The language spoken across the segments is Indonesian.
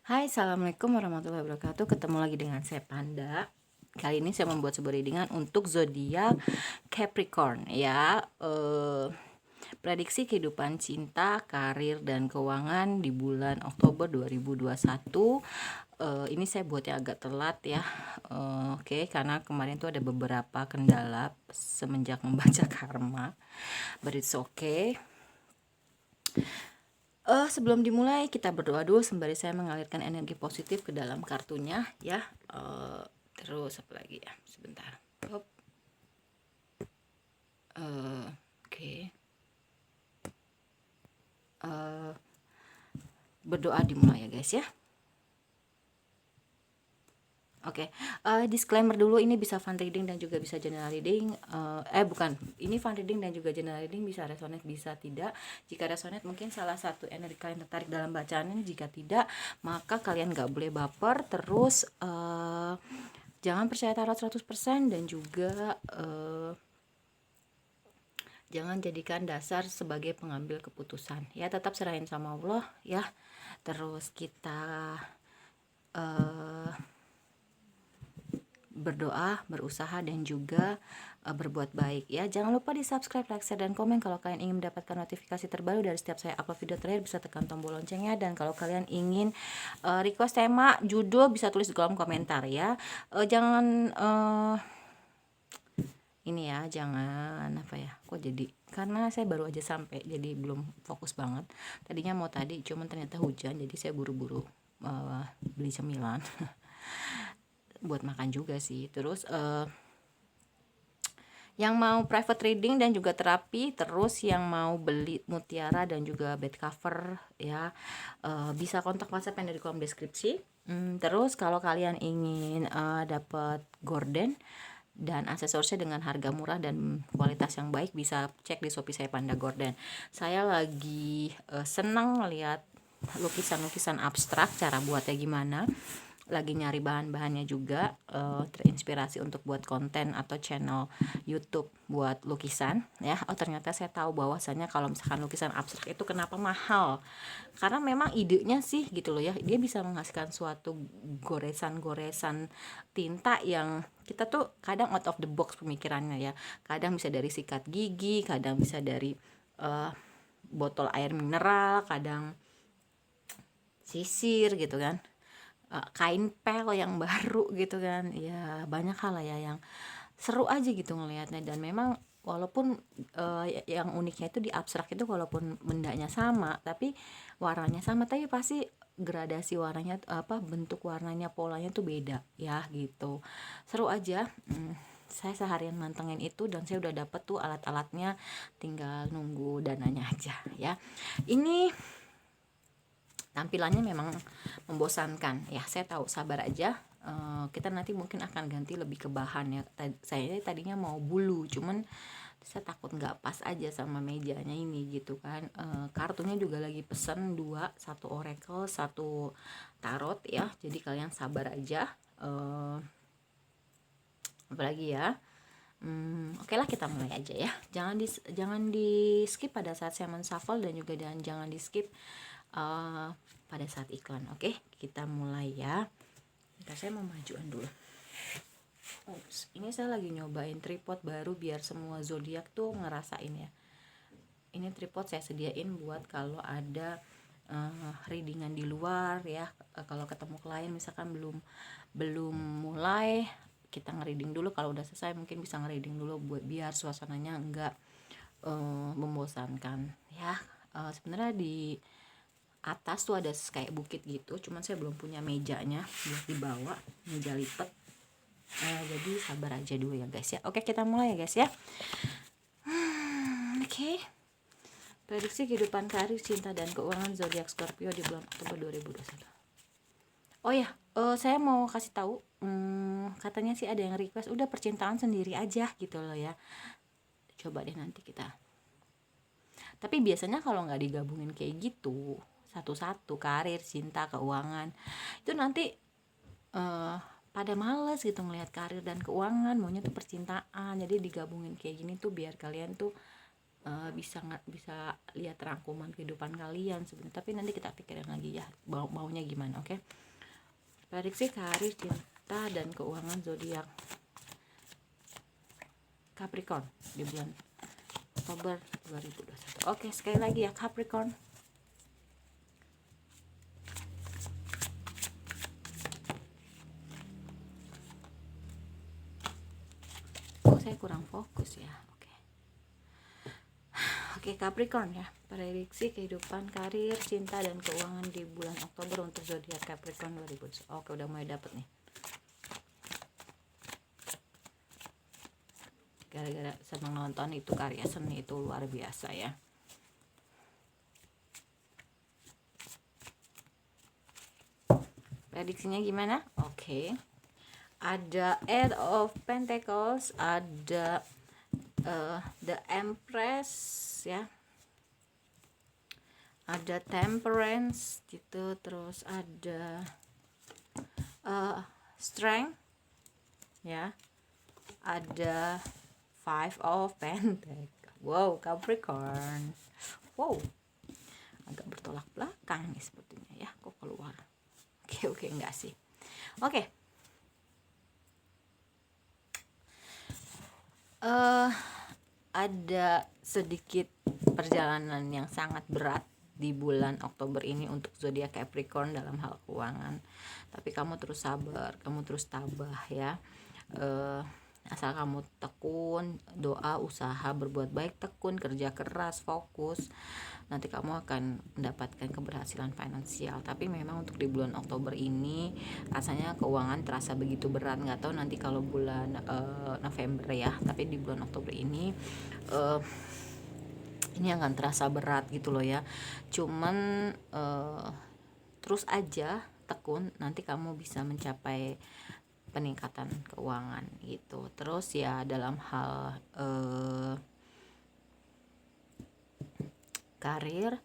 Hai, assalamualaikum warahmatullahi wabarakatuh. Ketemu lagi dengan saya Panda. Kali ini saya membuat sebuah readingan untuk zodiak Capricorn ya. Prediksi kehidupan cinta, karir dan keuangan di bulan Oktober 2021. Ini saya buatnya agak telat ya. Oke, karena kemarin tuh ada beberapa kendala semenjak membaca karma. But it's okay. Sebelum dimulai kita berdoa dulu sembari saya mengalirkan energi positif ke dalam kartunya ya. Terus apa lagi ya? Sebentar. Hop. Oke. Berdoa dimulai ya guys ya. Oke, disclaimer dulu, ini bisa fun reading dan juga bisa general reading. Bukan, ini fun reading dan juga general reading, bisa resonate bisa tidak. Jika resonate mungkin salah satu energi kalian tertarik dalam bacaannya, jika tidak maka kalian gak boleh baper. Terus jangan percaya tarot 100% dan juga jangan jadikan dasar sebagai pengambil keputusan ya, tetap serahin sama Allah ya. Terus kita berdoa, berusaha dan juga berbuat baik ya. Jangan lupa di subscribe, like, share dan komen. Kalau kalian ingin mendapatkan notifikasi terbaru dari setiap saya upload video terakhir, bisa tekan tombol loncengnya. Dan kalau kalian ingin request tema, judul, bisa tulis di kolom komentar ya. Jangan ini ya, jangan apa ya, kok jadi, karena saya baru aja sampai jadi belum fokus banget. Tadinya mau tadi, cuman ternyata hujan, jadi saya buru-buru beli cemilan buat makan juga sih. Terus yang mau private reading dan juga terapi, terus yang mau beli mutiara dan juga bed cover ya, bisa kontak WhatsApp yang dari kolom deskripsi. Terus kalau kalian ingin dapat gorden dan aksesorisnya dengan harga murah dan kualitas yang baik, bisa cek di Shopee saya Panda Gorden. Saya lagi senang lihat lukisan-lukisan abstrak, cara buatnya gimana. Lagi nyari bahan-bahannya juga, terinspirasi untuk buat konten atau channel YouTube buat lukisan ya. Ternyata saya tahu bahwasanya kalau misalkan lukisan abstrak itu kenapa mahal, karena memang idenya sih gitu loh ya, dia bisa menghasilkan suatu goresan-goresan tinta yang kita tuh kadang out of the box pemikirannya ya. Kadang bisa dari sikat gigi, kadang bisa dari botol air mineral, kadang sisir gitu kan, kain pel yang baru gitu kan ya. Banyak hal lah ya yang seru aja gitu ngelihatnya. Dan memang walaupun yang uniknya itu di abstrak itu, walaupun bendanya sama tapi warnanya sama, tapi pasti gradasi warnanya, bentuk warnanya, polanya tuh beda ya gitu. Seru aja. Saya seharian mantengin itu dan saya udah dapet tuh alat-alatnya, tinggal nunggu dananya aja ya. Ini tampilannya memang membosankan ya, saya tahu, sabar aja. Kita nanti mungkin akan ganti lebih ke bahan ya. Saya tadinya mau bulu, cuman saya takut nggak pas aja sama mejanya ini gitu kan. Kartunya juga lagi pesen dua, satu oracle, satu tarot ya, jadi kalian sabar aja. Apalagi ya, oke lah, kita mulai aja ya. Jangan di skip pada saat saya menshuffle, dan juga jangan di skip pada saat iklan. Oke, kita mulai ya. Ntar saya mau majuan dulu. Ini saya lagi nyobain tripod baru biar semua zodiak tuh ngerasain ya. Ini tripod saya sediain buat kalau ada readingan di luar ya. Kalau ketemu klien misalkan belum mulai, kita ngereading dulu. Kalau udah selesai mungkin bisa ngereading dulu buat biar suasananya enggak membosankan ya. Sebenarnya di atas tuh ada kayak bukit gitu, cuman saya belum punya mejanya buat dibawa, meja lipat. Jadi sabar aja dulu ya guys ya. Oke, kita mulai ya guys ya. Oke. Prediksi kehidupan, karir, cinta dan keuangan zodiak Scorpio di bulan Oktober 2021. Oh ya, saya mau kasih tahu, katanya sih ada yang request udah percintaan sendiri aja gitu loh ya. Coba deh nanti kita. Tapi biasanya kalau nggak digabungin kayak gitu satu-satu, karir, cinta, keuangan, itu nanti pada males gitu ngelihat karir dan keuangan, maunya tuh percintaan. Jadi digabungin kayak gini tuh biar kalian tuh bisa lihat rangkuman kehidupan kalian sebenarnya, tapi nanti kita pikirin lagi ya maunya gimana. Oke, prediksi karir, cinta, dan keuangan zodiak Capricorn di bulan Oktober 2021. Oke, sekali lagi ya Capricorn. Saya kurang fokus ya. Oke, Capricorn ya. Prediksi kehidupan, karir, cinta, dan keuangan di bulan Oktober untuk zodiak Capricorn 2021. Oke, udah mulai dapet nih. Gara-gara senang nonton itu karya seni itu luar biasa ya. Prediksinya gimana? Oke. Ada Eight of Pentacles, ada The Empress ya, ada Temperance gitu, terus ada Strength ya, ada Five of Pentacles. Wow, Capricorn. Wow, agak bertolak belakang nih sepertinya ya, kok keluar. Oke, enggak sih. Oke. Ada sedikit perjalanan yang sangat berat di bulan Oktober ini untuk zodiak Capricorn dalam hal keuangan. Tapi kamu terus sabar, kamu terus tabah ya. Asal kamu tekun, doa, usaha, berbuat baik, tekun, kerja keras, fokus, nanti kamu akan mendapatkan keberhasilan finansial. Tapi memang untuk di bulan Oktober ini rasanya keuangan terasa begitu berat. Nggak tahu nanti kalau bulan November ya, tapi di bulan Oktober ini akan terasa berat gitu loh ya. Cuman terus aja tekun, nanti kamu bisa mencapai peningkatan keuangan gitu. Terus ya dalam hal karir,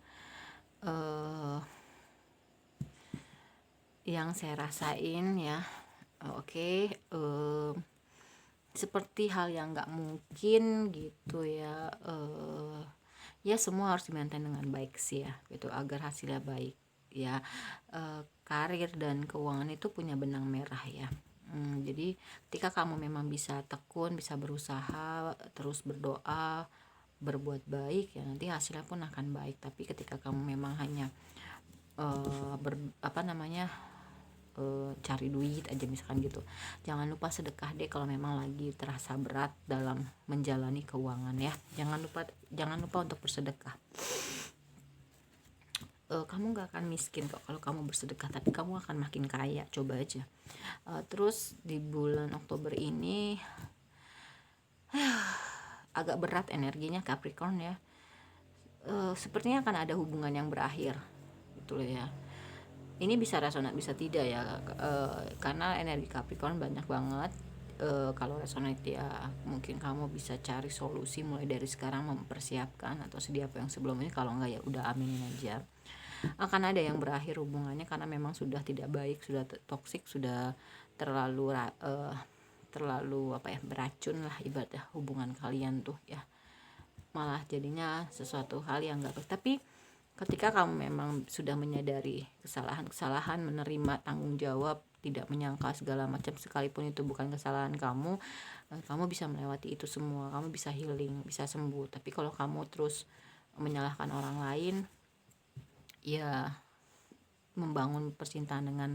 yang saya rasain ya, seperti hal yang nggak mungkin gitu ya, ya semua harus di-maintain dengan baik sih ya gitu agar hasilnya baik ya. Karir dan keuangan itu punya benang merah ya. Jadi ketika kamu memang bisa tekun, bisa berusaha, terus berdoa, berbuat baik ya, nanti hasilnya pun akan baik. Tapi ketika kamu memang hanya cari duit aja misalkan gitu, jangan lupa sedekah deh kalau memang lagi terasa berat dalam menjalani keuangan ya. Jangan lupa untuk bersedekah. Kamu gak akan miskin kok kalau kamu bersedekah, tapi kamu akan makin kaya. Coba aja. Terus di bulan Oktober ini agak berat energinya Capricorn ya. Sepertinya akan ada hubungan yang berakhir gitu ya. Ini bisa resonat bisa tidak ya, karena energi Capricorn banyak banget. Kalau resonate ya mungkin kamu bisa cari solusi mulai dari sekarang, mempersiapkan atau sedia apa yang sebelumnya. Kalau enggak ya udah aminin aja. Akan ada yang berakhir hubungannya karena memang sudah tidak baik, sudah toksik, sudah terlalu beracun lah ibadah hubungan kalian tuh ya. Malah jadinya sesuatu hal yang enggak baik. Tapi ketika kamu memang sudah menyadari kesalahan, menerima tanggung jawab, tidak menyangka segala macam sekalipun itu bukan kesalahan kamu, kamu bisa melewati itu semua, kamu bisa healing, bisa sembuh. Tapi kalau kamu terus menyalahkan orang lain, ya membangun percintaan dengan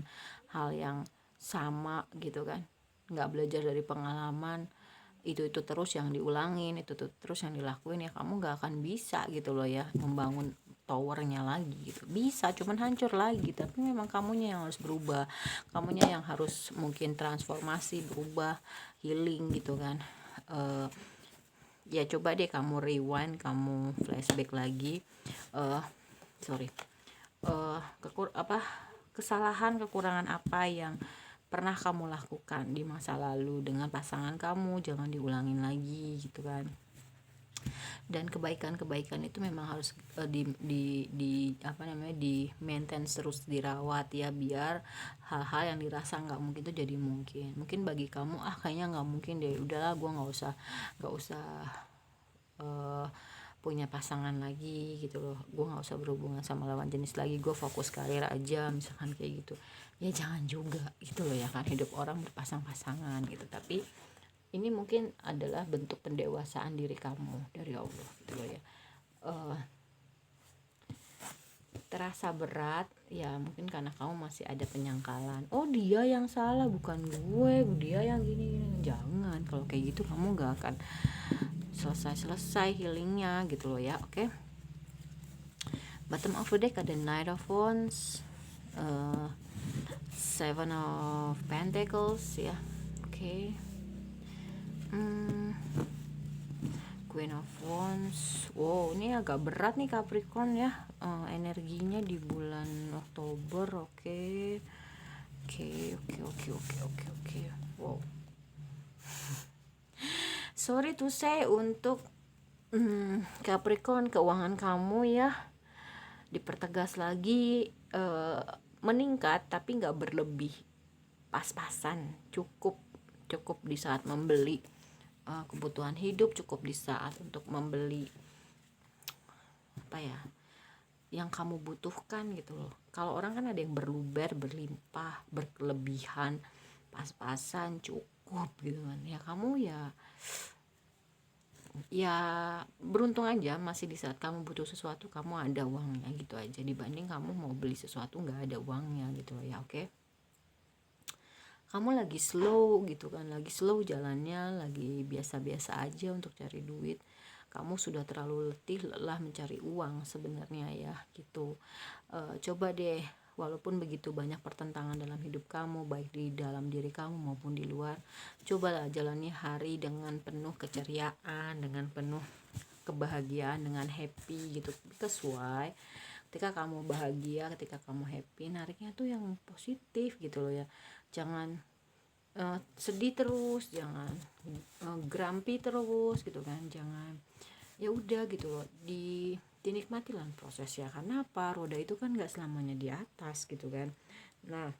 hal yang sama gitu kan, nggak belajar dari pengalaman, itu terus yang diulangin, itu terus yang dilakuin, ya kamu nggak akan bisa gitu loh ya membangun towernya lagi gitu. Bisa cuman hancur lagi. Tapi memang kamunya yang harus berubah, kamunya yang harus mungkin transformasi, berubah, healing gitu kan. Ya coba deh kamu rewind, kamu flashback lagi, kesalahan, kekurangan apa yang pernah kamu lakukan di masa lalu dengan pasangan kamu, jangan diulangin lagi gitu kan. Dan kebaikan-kebaikan itu memang harus di maintain, terus dirawat ya, biar hal-hal yang dirasa nggak mungkin itu jadi mungkin. Mungkin bagi kamu kayaknya nggak mungkin deh, udahlah gue nggak usah punya pasangan lagi gitu loh, gue nggak usah berhubungan sama lawan jenis lagi, gue fokus karir aja misalkan kayak gitu. Ya jangan juga gitu loh ya kan, hidup orang berpasang-pasangan gitu. Tapi ini mungkin adalah bentuk pendewasaan diri kamu dari Allah gitu loh ya. Terasa berat ya mungkin karena kamu masih ada penyangkalan, oh dia yang salah bukan gue, dia yang gini. Jangan, kalau kayak gitu kamu gak akan selesai healingnya gitu loh ya. Oke. Bottom of the deck ada Knight of Wands, Seven of Pentacles ya. Oke. Queen of Wands. Wow, ini agak berat nih Capricorn ya. Energinya di bulan Oktober. Oke. Wow. Sorry to say untuk Capricorn, keuangan kamu ya dipertegas lagi, meningkat tapi nggak berlebih, pas-pasan, cukup di saat membeli kebutuhan hidup, cukup di saat untuk membeli apa ya yang kamu butuhkan gitu loh. Kalau orang kan ada yang berluber, berlimpah, berkelebihan, pas-pasan, cukup gitu kan ya. Kamu ya beruntung aja masih di saat kamu butuh sesuatu kamu ada uangnya gitu aja, dibanding kamu mau beli sesuatu nggak ada uangnya gitu loh ya. Oke. Kamu lagi slow gitu kan, lagi slow jalannya, lagi biasa-biasa aja untuk cari duit. Kamu sudah terlalu lelah mencari uang sebenarnya ya gitu. Coba deh, walaupun begitu banyak pertentangan dalam hidup kamu, baik di dalam diri kamu maupun di luar, cobalah jalani hari dengan penuh keceriaan, dengan penuh kebahagiaan, dengan happy gitu. Because why? Ketika kamu bahagia, ketika kamu happy, nariknya tuh yang positif gitu loh ya. Jangan sedih terus, jangan grumpy terus gitu kan. Jangan, ya udah gitu loh, dinikmatilah prosesnya. Karena apa? Roda itu kan nggak selamanya di atas gitu kan. Nah,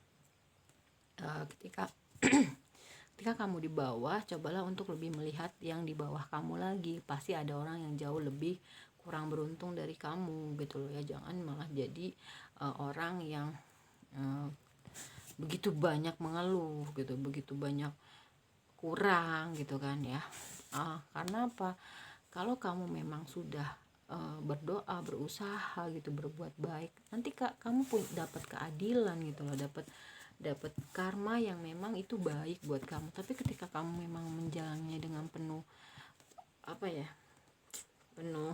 ketika ketika kamu di bawah, cobalah untuk lebih melihat yang di bawah kamu lagi. Pasti ada orang yang jauh lebih kurang beruntung dari kamu gitu loh ya. Jangan malah jadi orang yang begitu banyak mengeluh gitu, begitu banyak kurang gitu kan ya. Karena apa? Kalau kamu memang sudah berdoa, berusaha gitu, berbuat baik, nanti kamu pun dapat keadilan gitu loh, dapat karma yang memang itu baik buat kamu. Tapi ketika kamu memang menjalannya dengan penuh apa ya, penuh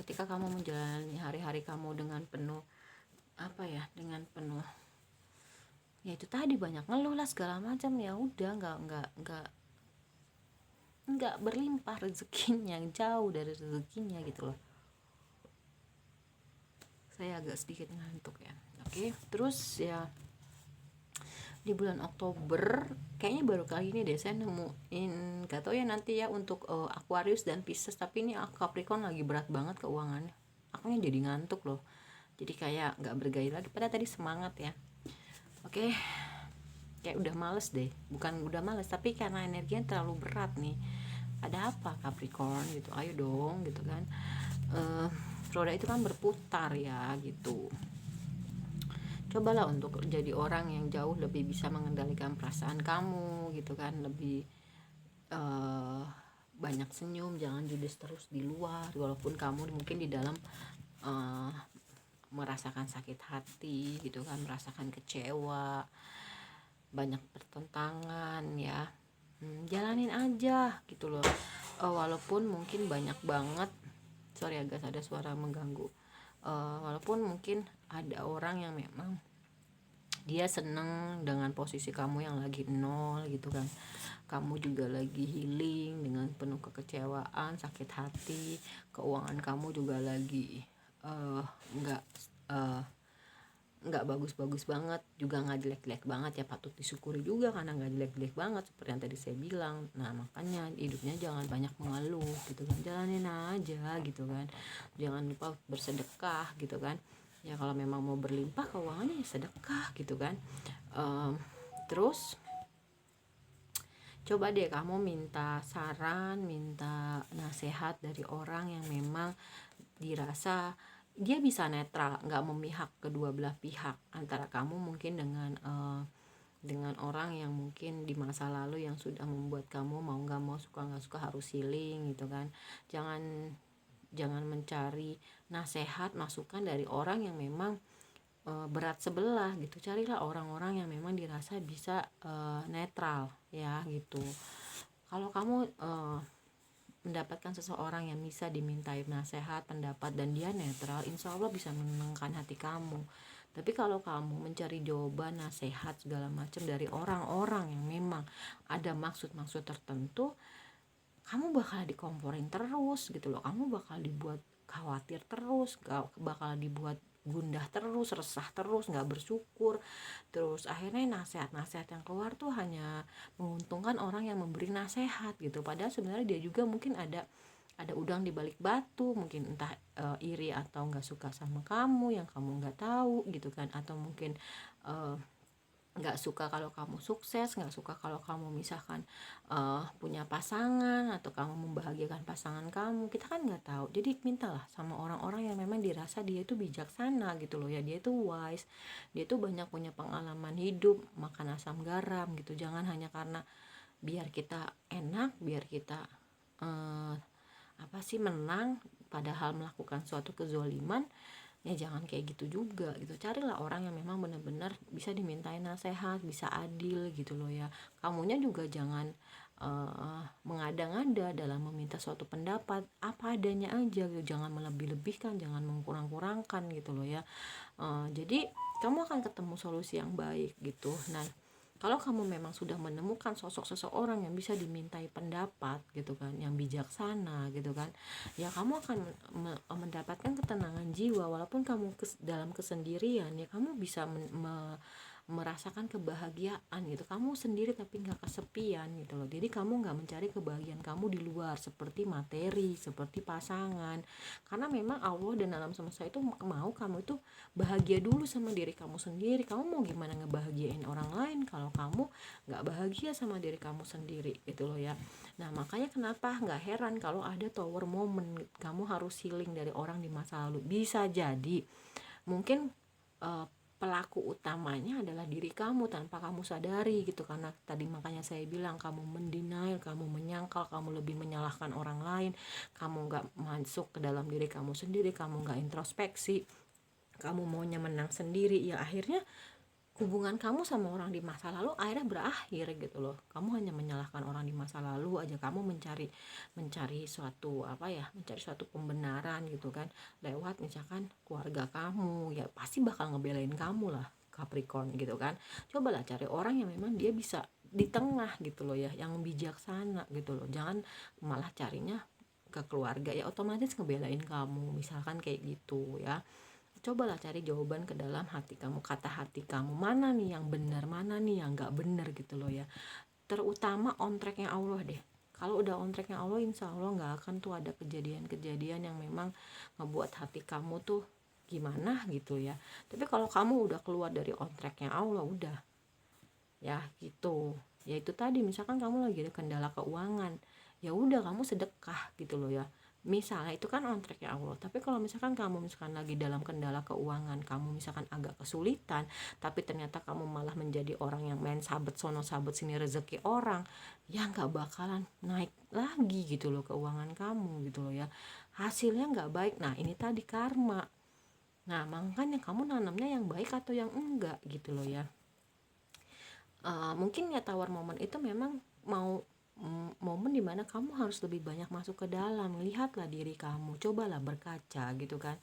ketika kamu menjalani hari-hari kamu dengan penuh apa ya, dengan penuh ya itu tadi, banyak ngeluh lah segala macam, ya udah nggak berlimpah rezekinya, jauh dari rezekinya gitu loh. Saya agak sedikit ngantuk ya. Oke, terus ya di bulan Oktober kayaknya baru kali ini deh saya nemuin, gak tau ya nanti ya untuk Aquarius dan Pisces, tapi ini Capricorn lagi berat banget keuangannya. Akunya jadi ngantuk loh, jadi kayak nggak bergairah lagi, padahal tadi semangat ya. Oke, kayak udah males deh, bukan udah males tapi karena energinya terlalu berat nih. Ada apa Capricorn gitu, ayo dong gitu kan. Roda itu kan berputar ya gitu. Cobalah untuk jadi orang yang jauh lebih bisa mengendalikan perasaan kamu gitu kan, lebih banyak senyum, jangan judes terus di luar, walaupun kamu mungkin di dalam merasakan sakit hati gitu kan, merasakan kecewa, banyak pertentangan ya. Jalanin aja gitu loh. Walaupun mungkin banyak banget, sorry agak ada suara mengganggu, walaupun mungkin ada orang yang memang dia seneng dengan posisi kamu yang lagi nol gitu kan, kamu juga lagi healing dengan penuh kekecewaan, sakit hati, keuangan kamu juga lagi nggak bagus-bagus banget, juga nggak jelek-jelek banget ya, patut disyukuri juga karena nggak jelek-jelek banget seperti yang tadi saya bilang. Nah makanya hidupnya jangan banyak mengeluh gitu kan, jalanin aja gitu kan, jangan lupa bersedekah gitu kan ya. Kalau memang mau berlimpah keuangannya ya sedekah gitu kan. Terus Coba deh kamu minta saran, minta nasihat dari orang yang memang dirasa dia bisa netral, nggak memihak kedua belah pihak, antara kamu mungkin dengan orang yang mungkin di masa lalu yang sudah membuat kamu mau nggak mau, suka nggak suka harus healing gitu kan. Jangan jangan mencari nasihat masukan dari orang yang memang berat sebelah gitu. Carilah orang-orang yang memang dirasa bisa netral ya gitu. Kalau kamu mendapatkan seseorang yang bisa dimintai nasihat, pendapat, dan dia netral, insya Allah bisa menenangkan hati kamu. Tapi kalau kamu mencari jawaban, nasihat, segala macam dari orang-orang yang memang ada maksud-maksud tertentu, kamu bakal dikomporin terus gitu loh. Kamu bakal dibuat khawatir terus, bakal dibuat gundah terus, resah terus, nggak bersyukur. Terus akhirnya nasihat-nasihat yang keluar tuh hanya menguntungkan orang yang memberi nasihat gitu. Padahal sebenarnya dia juga mungkin ada udang di balik batu, mungkin entah iri atau nggak suka sama kamu yang kamu nggak tahu gitu kan, atau mungkin uh, nggak suka kalau kamu sukses, nggak suka kalau kamu misalkan punya pasangan atau kamu membahagiakan pasangan kamu. Kita kan nggak tahu. Jadi mintalah sama orang-orang yang memang dirasa dia itu bijaksana gitu loh ya, dia itu wise, dia itu banyak punya pengalaman hidup, makan asam garam gitu. Jangan hanya karena biar kita enak, biar kita eh, apa sih menang, padahal melakukan suatu kezoliman. Ya jangan kayak gitu juga gitu. Carilah orang yang memang benar-benar bisa dimintain nasihat, bisa adil gitu loh ya. Kamunya juga jangan mengada-ngada dalam meminta suatu pendapat, apa adanya aja gitu. Jangan melebih-lebihkan, jangan mengkurang-kurangkan gitu loh ya. Jadi kamu akan ketemu solusi yang baik gitu. Nah, kalau kamu memang sudah menemukan sosok seseorang yang bisa dimintai pendapat gitu kan, yang bijaksana gitu kan, ya kamu akan mendapatkan ketenangan jiwa. Walaupun kamu dalam kesendirian, ya kamu bisa merasakan kebahagiaan gitu. Kamu sendiri tapi nggak kesepian gitu loh. Jadi kamu nggak mencari kebahagiaan kamu di luar seperti materi, seperti pasangan. Karena memang Allah dan alam semesta itu mau kamu itu bahagia dulu sama diri kamu sendiri. Kamu mau gimana ngebahagiain orang lain kalau kamu nggak bahagia sama diri kamu sendiri gitu loh ya. Nah makanya kenapa nggak heran kalau ada tower moment kamu harus healing dari orang di masa lalu. Bisa jadi mungkin uh, pelaku utamanya adalah diri kamu tanpa kamu sadari gitu. Karena tadi makanya saya bilang kamu mendenial, kamu menyangkal, kamu lebih menyalahkan orang lain, kamu nggak masuk ke dalam diri kamu sendiri, kamu nggak introspeksi, kamu maunya menang sendiri. Ya akhirnya hubungan kamu sama orang di masa lalu akhirnya berakhir gitu loh. Kamu hanya menyalahkan orang di masa lalu aja, kamu mencari suatu apa ya, mencari suatu pembenaran gitu kan lewat misalkan keluarga kamu, ya pasti bakal ngebelain kamu lah Capricorn gitu kan. Cobalah cari orang yang memang dia bisa di tengah gitu loh ya, yang bijaksana gitu loh. Jangan malah carinya ke keluarga ya otomatis ngebelain kamu misalkan kayak gitu ya. Cobalah cari jawaban ke dalam hati kamu, kata hati kamu, mana nih yang benar, mana nih yang nggak benar gitu loh ya. Terutama on tracknya Allah deh. Kalau udah on tracknya Allah, insya Allah nggak akan tuh ada kejadian-kejadian yang memang ngebuat hati kamu tuh gimana gitu ya. Tapi kalau kamu udah keluar dari on tracknya Allah, udah ya gitu. Ya itu tadi misalkan kamu lagi ada kendala keuangan, ya udah kamu sedekah gitu loh ya. Misalnya itu kan on track ya Allah. Tapi kalau misalkan kamu misalkan lagi dalam kendala keuangan, kamu misalkan agak kesulitan, tapi ternyata kamu malah menjadi orang yang main sabet sono sabet sini rezeki orang, ya nggak bakalan naik lagi gitu loh keuangan kamu gitu loh ya. Hasilnya nggak baik. Nah ini tadi karma. Nah makanya kamu nanamnya yang baik atau yang enggak gitu loh ya. Mungkin ya tawar momen itu memang mau momen dimana kamu harus lebih banyak masuk ke dalam, lihatlah diri kamu, cobalah berkaca gitu kan.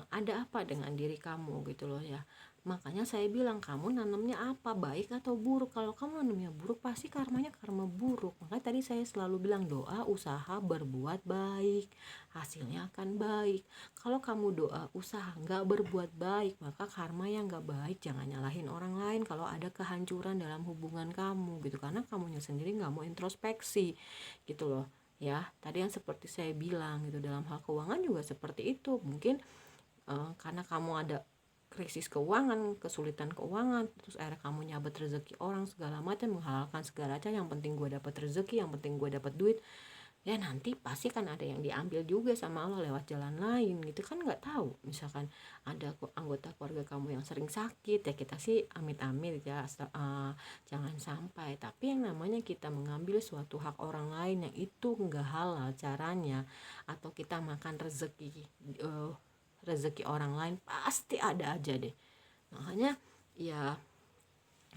Ada apa dengan diri kamu gitu loh ya. Makanya saya bilang kamu nanamnya apa, baik atau buruk. Kalau kamu nanamnya buruk pasti karmanya karma buruk. Makanya tadi saya selalu bilang doa, usaha, berbuat baik, hasilnya akan baik. Kalau kamu doa, usaha, nggak berbuat baik, maka karma yang nggak baik. Jangan nyalahin orang lain kalau ada kehancuran dalam hubungan kamu gitu, karena kamunya sendiri nggak mau introspeksi gitu loh ya. Tadi yang seperti saya bilang gitu, dalam hal keuangan juga seperti itu. Mungkin karena kamu ada krisis keuangan, kesulitan keuangan, terus akhirnya kamu nyabet rezeki orang segala macam, menghalalkan segala macam, yang penting gue dapat rezeki, yang penting gue dapat duit, ya nanti pasti kan ada yang diambil juga sama Allah lewat jalan lain gitu kan, nggak tahu. Misalkan ada anggota keluarga kamu yang sering sakit, ya kita sih amit-amit ya, jangan sampai. Tapi yang namanya kita mengambil suatu hak orang lain yang itu nggak halal caranya, atau kita makan rezeki orang lain, pasti ada aja deh. Makanya ya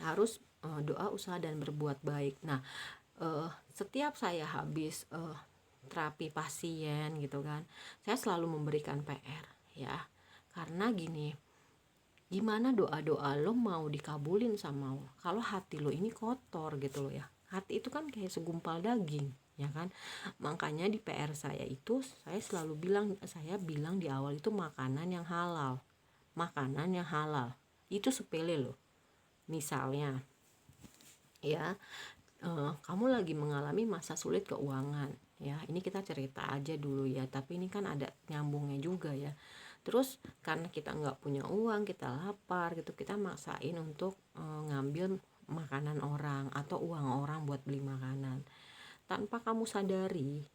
harus doa, usaha, dan berbuat baik. Nah, setiap saya habis terapi pasien gitu kan, saya selalu memberikan PR ya, karena gini, gimana doa-doa lo mau dikabulin sama Allah kalau hati lo ini kotor gitu loh ya. Hati itu kan kayak segumpal daging ya kan. Makanya di PR saya itu saya bilang di awal itu makanan yang halal, makanan yang halal itu sepele loh. Misalnya ya, kamu lagi mengalami masa sulit keuangan ya, ini kita cerita aja dulu ya, tapi ini kan ada nyambungnya juga ya. Terus karena kita nggak punya uang, kita lapar gitu, kita maksain untuk ngambil makanan orang atau uang orang buat beli makanan, tanpa kamu sadari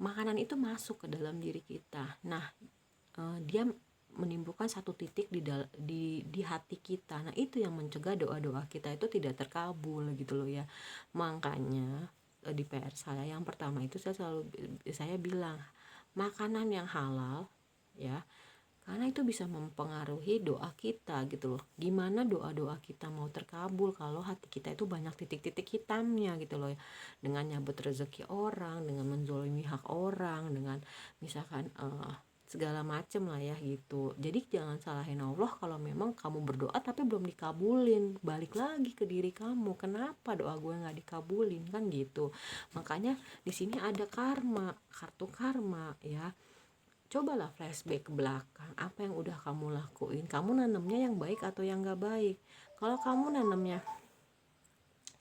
makanan itu masuk ke dalam diri kita. Nah, dia menimbulkan satu titik di hati kita. Nah, itu yang mencegah doa-doa kita itu tidak terkabul gitu loh ya. Makanya di PR saya yang pertama itu saya bilang makanan yang halal ya, karena itu bisa mempengaruhi doa kita gitu loh. Gimana doa-doa kita mau terkabul kalau hati kita itu banyak titik-titik hitamnya gitu loh ya. Dengan nyabut rezeki orang, dengan menzolimi hak orang, dengan misalkan segala macem lah ya gitu. Jadi jangan salahin Allah kalau memang kamu berdoa tapi belum dikabulin. Balik lagi ke diri kamu, kenapa doa gue nggak dikabulin kan gitu. Makanya di sini ada karma, kartu karma ya. Cobalah flashback ke belakang, apa yang udah kamu lakuin, kamu nanamnya yang baik atau yang gak baik. Kalau kamu nanamnya,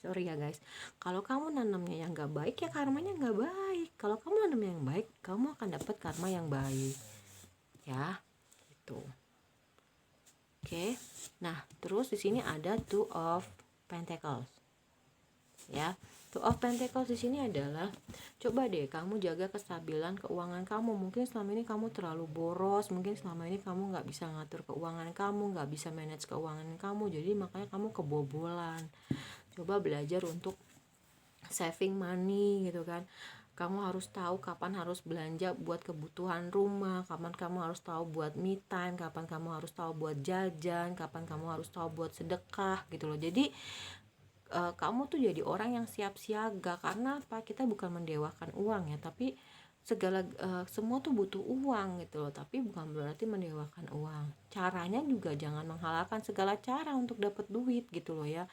sorry ya guys, kalau kamu nanamnya yang gak baik ya karmanya gak baik. Kalau kamu nanamnya yang baik, kamu akan dapat karma yang baik ya gitu. Oke. Nah terus di sini ada Two of Pentacles ya. Two of Pentacles di sini adalah, coba deh kamu jaga kestabilan keuangan kamu. Mungkin selama ini kamu terlalu boros, mungkin selama ini kamu nggak bisa ngatur keuangan kamu, nggak bisa manage keuangan kamu, jadi makanya kamu kebobolan. Coba belajar untuk saving money gitu kan. Kamu harus tahu kapan harus belanja buat kebutuhan rumah, kapan kamu harus tahu buat me time, kapan kamu harus tahu buat jajan, kapan kamu harus tahu buat sedekah gitu loh. Jadi kamu tuh jadi orang yang siap siaga. Karena apa? Kita bukan mendewakan uang ya, tapi semua tuh butuh uang gitu loh, tapi bukan berarti mendewakan uang. Caranya juga jangan menghalalkan segala cara untuk dapat duit gitu loh ya.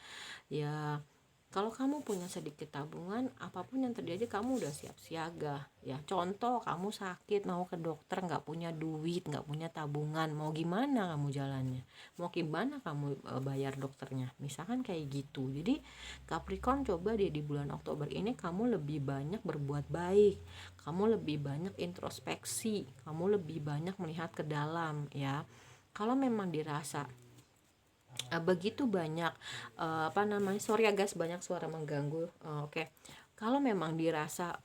Ya kalau kamu punya sedikit tabungan, apapun yang terjadi kamu udah siap siaga ya. Contoh kamu sakit mau ke dokter, nggak punya duit, nggak punya tabungan, mau gimana kamu jalannya, mau gimana kamu bayar dokternya, misalkan kayak gitu. Jadi Capricorn, coba deh di bulan Oktober ini kamu lebih banyak berbuat baik, kamu lebih banyak introspeksi, kamu lebih banyak melihat ke dalam ya. Kalau memang dirasa begitu banyak sorry ya guys, banyak suara mengganggu. Oke. Kalau memang dirasa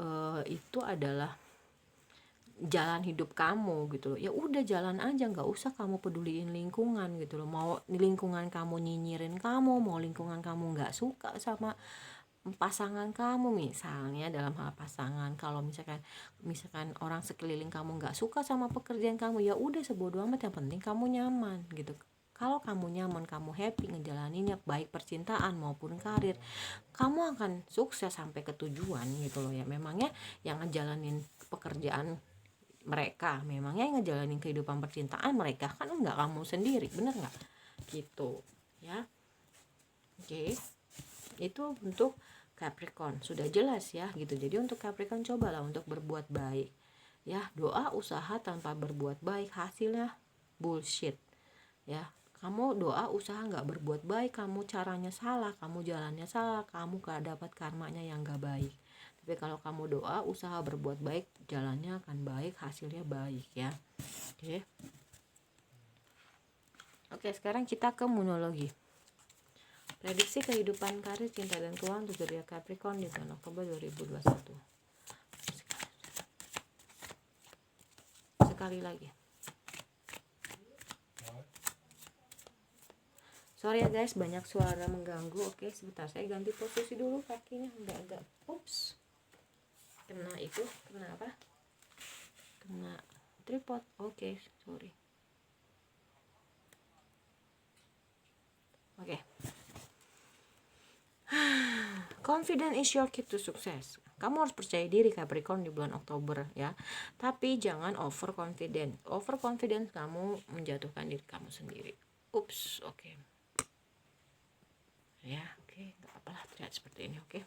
itu adalah jalan hidup kamu gitu loh, ya udah jalan aja, nggak usah kamu peduliin lingkungan gitu loh. Mau lingkungan kamu nyinyirin kamu, mau lingkungan kamu nggak suka sama pasangan kamu, misalnya dalam hal pasangan, kalau misalkan orang sekeliling kamu nggak suka sama pekerjaan kamu, ya udah sebodo amat, yang penting kamu nyaman gitu. Kalau kamu nyaman, kamu happy ngejalaninnya, baik percintaan maupun karir, kamu akan sukses sampai ke tujuan gitu loh ya. Memangnya yang ngejalanin pekerjaan mereka, memangnya yang ngejalanin kehidupan percintaan mereka, kan enggak, kamu sendiri, bener nggak gitu ya. Oke. Itu untuk Capricorn sudah jelas ya gitu. Jadi untuk Capricorn, cobalah untuk berbuat baik ya. Doa usaha tanpa berbuat baik hasilnya bullshit ya. Kamu doa usaha nggak berbuat baik, kamu caranya salah, kamu jalannya salah, kamu gak dapat karmanya yang gak baik. Tapi kalau kamu doa usaha berbuat baik, jalannya akan baik, hasilnya baik ya. Oke. Oke, sekarang kita ke monologi. Prediksi kehidupan, karir, cinta, dan keuangan untuk zodiak Capricorn di bulan Oktober 2021. Sekali lagi. Sorry ya guys, banyak suara mengganggu. Oke, sebentar saya ganti posisi dulu kakinya, agak ups. Kena itu, kena apa? Kena tripod. Oke, sorry. Oke. Confident is your key to success. Kamu harus percaya diri Capricorn di bulan Oktober ya. Tapi jangan overconfident. Overconfident kamu menjatuhkan diri kamu sendiri. Ups, oke. Ya, oke, nggak apa-apa lah terlihat seperti ini, oke.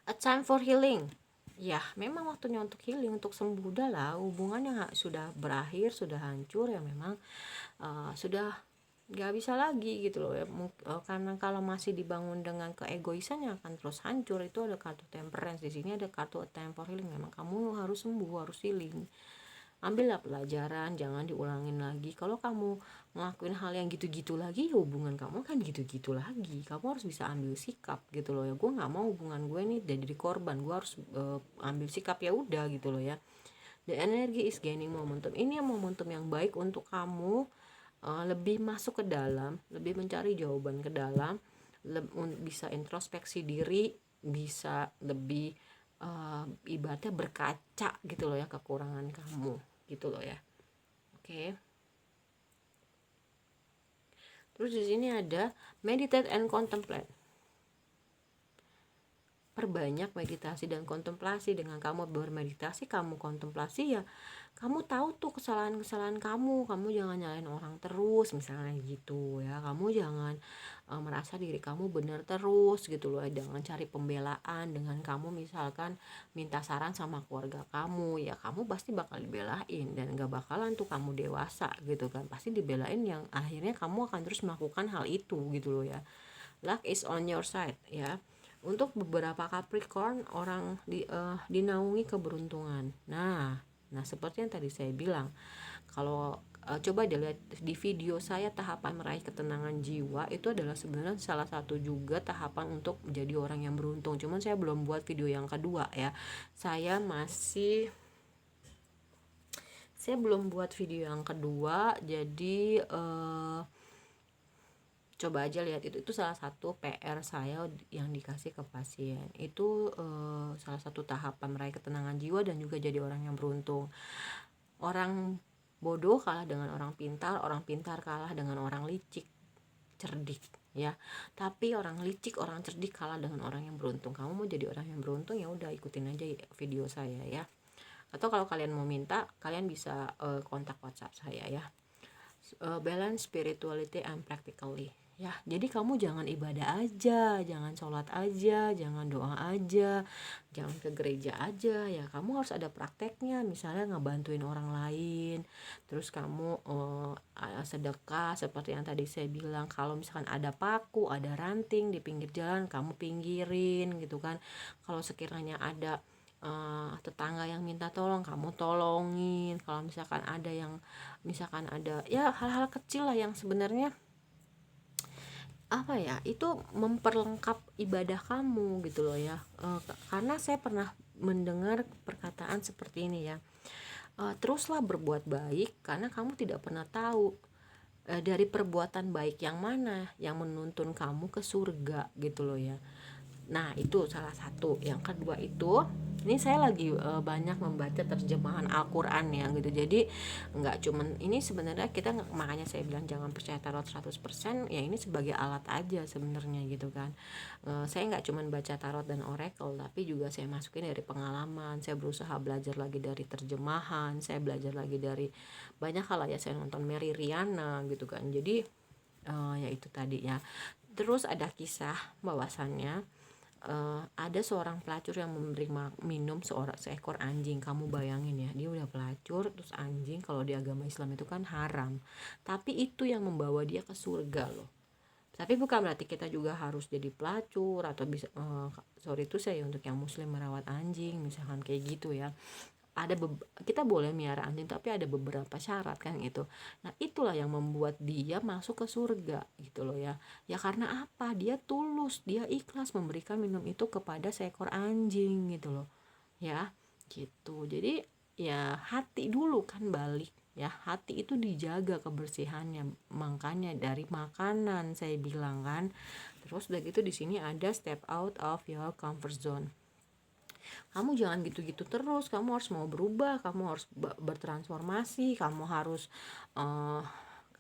A time for healing. Ya, memang waktunya untuk healing, untuk sembuh. Udah lah, hubungan yang sudah berakhir, sudah hancur ya memang sudah nggak bisa lagi gitu loh ya. Karena kalau masih dibangun dengan keegoisan yang akan terus hancur. Itu ada kartu temperance, di sini ada kartu a time for healing. Memang kamu harus sembuh, harus healing. Ambillah pelajaran, jangan diulangin lagi. Kalau kamu ngelakuin hal yang gitu-gitu lagi, hubungan kamu kan gitu-gitu lagi. Kamu harus bisa ambil sikap gitu loh ya. Gue nggak mau hubungan gue nih jadi korban. Gue harus ambil sikap, ya udah gitu loh ya. The energy is gaining momentum. Ini momentum yang baik untuk kamu lebih masuk ke dalam, lebih mencari jawaban ke dalam, bisa introspeksi diri, bisa lebih ibaratnya berkaca gitu loh ya, kekurangan kamu gitu loh ya. Oke. Terus di sini ada meditate and contemplate. Perbanyak meditasi dan kontemplasi. Dengan kamu bermeditasi, kamu kontemplasi, ya kamu tahu tuh kesalahan-kesalahan kamu jangan nyalain orang terus misalnya gitu ya. Kamu jangan merasa diri kamu benar terus gitu loh. Jangan cari pembelaan. Dengan kamu misalkan minta saran sama keluarga kamu, ya kamu pasti bakal dibelain dan gak bakalan tuh kamu dewasa gitu kan, pasti dibelain, yang akhirnya kamu akan terus melakukan hal itu gitu loh ya. Luck is on your side ya. Untuk beberapa Capricorn, orang dinaungi keberuntungan. Nah seperti yang tadi saya bilang, kalau coba dilihat di video saya tahapan meraih ketenangan jiwa, itu adalah sebenarnya salah satu juga tahapan untuk menjadi orang yang beruntung. Cuman saya belum buat video yang kedua ya. Saya belum buat video yang kedua, jadi coba aja lihat itu salah satu PR saya yang dikasih ke pasien. Itu salah satu tahapan meraih ketenangan jiwa dan juga jadi orang yang beruntung. Orang bodoh kalah dengan orang pintar kalah dengan orang licik, cerdik ya. Tapi orang licik, orang cerdik kalah dengan orang yang beruntung. Kamu mau jadi orang yang beruntung, ya udah ikutin aja video saya ya. Atau kalau kalian mau minta, kalian bisa kontak WhatsApp saya ya. Balance spirituality and practically ya. Jadi kamu jangan ibadah aja, jangan sholat aja, jangan doa aja, jangan ke gereja aja ya. Kamu harus ada prakteknya, misalnya ngebantuin orang lain. Terus kamu sedekah seperti yang tadi saya bilang. Kalau misalkan ada paku, ada ranting di pinggir jalan, kamu pinggirin gitu kan. Kalau sekiranya ada tetangga yang minta tolong, kamu tolongin. Kalau misalkan ada ya hal-hal kecil lah yang sebenarnya apa ya, itu memperlengkap ibadah kamu gitu loh ya. Karena saya pernah mendengar perkataan seperti ini ya, teruslah berbuat baik karena kamu tidak pernah tahu dari perbuatan baik yang mana yang menuntun kamu ke surga gitu loh ya. Nah itu salah satu. Yang kedua itu, ini saya lagi banyak membaca terjemahan Al-Quran ya gitu. Jadi nggak cuman ini, sebenarnya kita makanya saya bilang jangan percaya tarot 100%. Ya ini sebagai alat aja sebenarnya gitu kan. Saya nggak cuman baca tarot dan oracle, tapi juga saya masukin dari pengalaman. Saya berusaha belajar lagi dari terjemahan, saya belajar lagi dari banyak hal ya. Saya nonton Mary Riana gitu kan. Jadi ya itu tadi ya. Terus ada kisah bahwasannya ada seorang pelacur yang memberi minum seekor anjing. Kamu bayangin ya, dia udah pelacur, terus anjing kalau di agama Islam itu kan haram, tapi itu yang membawa dia ke surga loh. Tapi bukan berarti kita juga harus jadi pelacur atau bisa sorry itu saya untuk yang muslim merawat anjing misalkan kayak gitu ya. kita boleh miara anjing tapi ada beberapa syarat kan gitu. Nah itulah yang membuat dia masuk ke surga gitu loh ya. Ya karena apa, dia tulus, dia ikhlas memberikan minum itu kepada seekor anjing gitu loh ya, gitu. Jadi ya hati dulu kan balik ya, hati itu dijaga kebersihannya, makanya dari makanan saya bilang kan. Terus udah gitu di sini ada step out of your comfort zone. Kamu jangan gitu-gitu terus, kamu harus mau berubah, kamu harus bertransformasi, kamu harus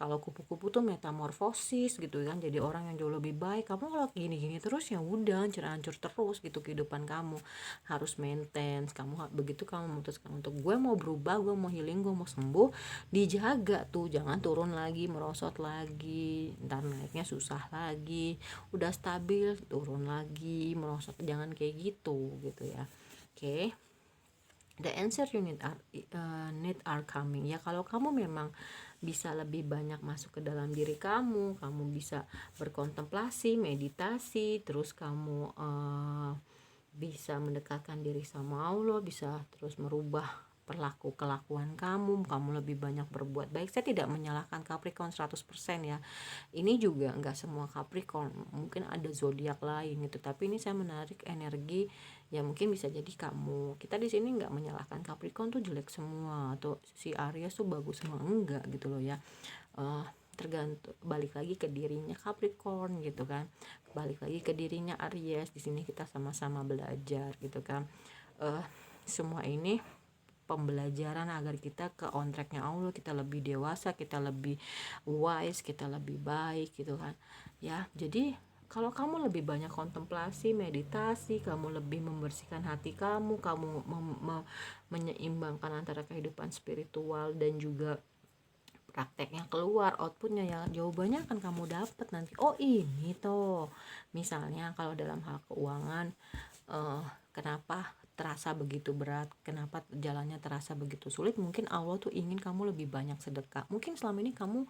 kalau kupu-kupu tuh metamorfosis gitu kan, jadi orang yang jauh lebih baik. Kamu kalau gini-gini terus ya udah hancur terus gitu kehidupan kamu. Harus maintain. Begitu kamu memutuskan untuk gue mau berubah, gue mau healing, gue mau sembuh, dijaga tuh, jangan turun lagi, merosot lagi, ntar naiknya susah lagi, udah stabil turun lagi, merosot, jangan kayak gitu ya. Oke. The answer you need are coming ya. Kalau kamu memang bisa lebih banyak masuk ke dalam diri kamu bisa berkontemplasi, meditasi, terus kamu bisa mendekatkan diri sama Allah, bisa terus merubah kelakuan kamu lebih banyak berbuat baik. Saya tidak menyalahkan Capricorn 100% ya. Ini juga enggak semua Capricorn, mungkin ada zodiak lain gitu. Tapi ini saya menarik energi ya, mungkin bisa jadi kamu. Kita di sini enggak menyalahkan Capricorn tuh jelek semua atau si Aries tuh bagus semua, enggak gitu loh ya. Tergantung, balik lagi ke dirinya Capricorn gitu kan, balik lagi ke dirinya Aries. Di sini kita sama-sama belajar gitu kan. Semua ini pembelajaran agar kita ke on tracknya Allah, kita lebih dewasa, kita lebih wise, kita lebih baik gitu kan ya. Jadi kalau kamu lebih banyak kontemplasi, meditasi, kamu lebih membersihkan hati kamu menyeimbangkan antara kehidupan spiritual dan juga prakteknya keluar, outputnya ya, jawabannya akan kamu dapat nanti. Oh ini tuh misalnya kalau dalam hal keuangan, kenapa terasa begitu berat, kenapa jalannya terasa begitu sulit, mungkin Allah tuh ingin kamu lebih banyak sedekah. Mungkin selama ini kamu